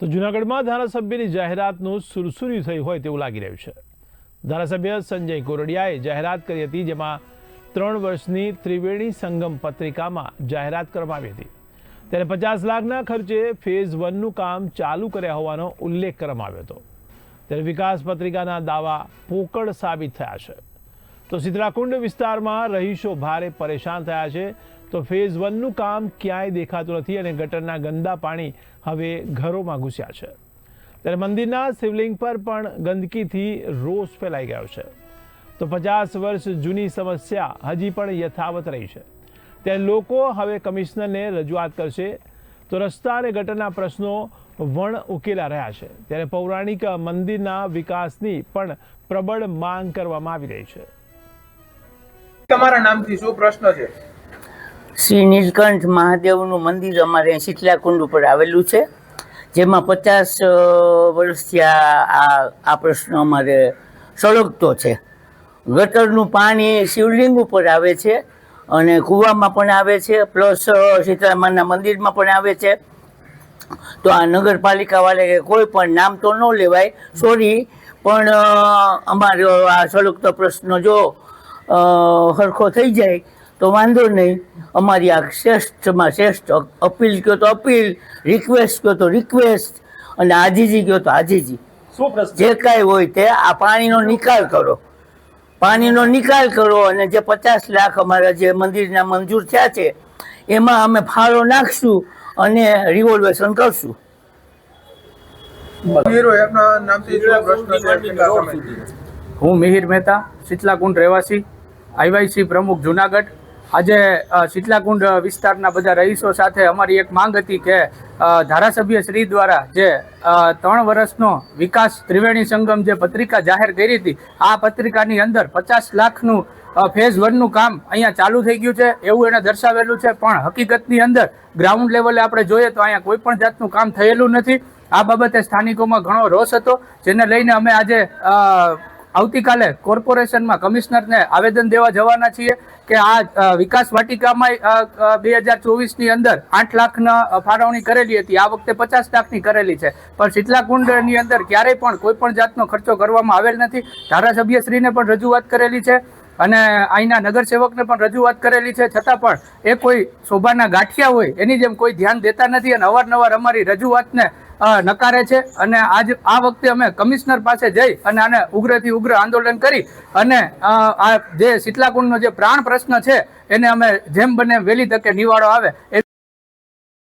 તો જૂનાગઢમાં ધારાસભ્યની જાહેરાતનું સુરસુર્યું થયું હોય તેવું લાગી રહ્યું છે। ધારાસભ્ય સંજય કોરડિયાએ જાહેરાત કરી હતી, જેમાં 3 વર્ષની ત્રિવેણી સંગમ પત્રિકામાં જાહેરાત કરવામાં આવી હતી। ત્યારે 50 લાખના ખર્ચે ફેઝ 1નું કામ ચાલુ કર્યા હોવાનો ઉલ્લેખ કરવામાં આવ્યો હતો। ત્યારે વિકાસ પત્રિકાના દાવા પોકળ સાબિત થયા છે। તો સિતરાકુંડ વિસ્તારમાં રહીશો ભારે પરેશાન થયા છે। તો ફેઝ 1નું કામ ક્યાંય દેખાતું નથી અને ગટરના ગંદા પાણી હવે ઘરોમાં ઘૂસ્યા છે। ત્યારે મંદિરના શિવલિંગ પર પણ ગંદકીથી રોષ ફેલાઈ ગયો છે। તો 50 વર્ષ જૂની સમસ્યા હજી પણ યથાવત રહી છે। ત્યારે લોકો હવે કમિશનરને રજૂઆત કરશે। તો રસ્તા અને ગટરના પ્રશ્નો વણ ઉકેલા રહ્યા છે। ત્યારે પૌરાણિક મંદિરના વિકાસની પણ પ્રબળ માંગ કરવામાં આવી રહી છે। તમારા નામથી શું પ્રશ્ન છે? શ્રી નીલકંઠ મહાદેવનું મંદિર અમારે શીતલાકુંડ ઉપર આવેલું છે, જેમાં 50 વર્ષથી આ પ્રશ્ન અમારે સળગતો છે। ગટરનું પાણી શિવલિંગ ઉપર આવે છે અને કૂવામાં પણ આવે છે, પ્લસ સીતારામના મંદિરમાં પણ આવે છે। તો આ નગરપાલિકાવાળાએ કોઈ પણ નામ તો ન લેવાય, સોરી, પણ અમારો આ સળગતો પ્રશ્ન જો સરખો થઈ જાય તો વાંધો નહીં। અમારી આ શ્રેષ્ઠમાં શ્રેષ્ઠ અપીલ કહો તો અપીલ, રિક્વેસ્ટ કહો તો રિક્વેસ્ટ અને આજીજી કહો તો આજીજી, જે કાંઈ હોય તે આ પાણીનો નિકાલ કરો, પાણીનો નિકાલ કરો। અને જે 50 લાખ અમારા જે મંદિરના મંજૂર થયા છે એમાં અમે ફાળો નાખશું અને રિવોલ્વેશન કરશું। આપના નામથી શું પ્રશ્ન છે? હું મિહિર મહેતા, શીતલાકુંડ રહેવાસી, આઈવાયસી પ્રમુખ જૂનાગઢ। આજે શીતલાકુંડ વિસ્તારના બધા રહીશો સાથે અમારી એક માંગ હતી કે ધારાસભ્ય શ્રી દ્વારા જે 3 વર્ષનો વિકાસ ત્રિવેણી સંગમ જે પત્રિકા જાહેર કરી હતી, આ પત્રિકાની અંદર 50 લાખનું ફેઝ 1નું કામ અહીંયા ચાલુ થઈ ગયું છે એવું એને દર્શાવેલું છે, પણ હકીકતની અંદર ગ્રાઉન્ડ લેવલે આપણે જોઈએ તો અહીંયા કોઈ પણ જાતનું કામ થયેલું નથી। આ બાબતે સ્થાનિકોમાં ઘણો રોષ હતો, જેને લઈને અમે આજે આવતીકાલે કોર્પોરેશનમાં કમિશનરને આવેદન દેવા જવાના છીએ કે આ વિકાસ વાટિકામાં 2024ની અંદર 8 લાખના ફાળવણી કરેલી હતી, આ વખતે 50 લાખની કરેલી છે, પણ શીતલાકુંડની અંદર ક્યારેય પણ કોઈ પણ જાતનો ખર્ચો કરવામાં આવેલ નથી। ધારાસભ્યશ્રીને પણ રજૂઆત કરેલી છે અને અહીંના નગરસેવકને પણ રજૂઆત કરેલી છે, છતાં પણ એ કોઈ શોભાના ગાંઠિયા હોય એની જેમ કોઈ ધ્યાન દેતા નથી અને અવારનવાર અમારી રજૂઆતને નકારે છે। અને આ વખતે અમે કમિશનર પાસે જઈ અને આને ઉગ્રથી ઉગ્ર આંદોલન કરી અને આ જે શીતલાકુંડનો જે પ્રાણ પ્રશ્ન છે એને અમે જેમ બને વહેલી તકે નિવાડો આવે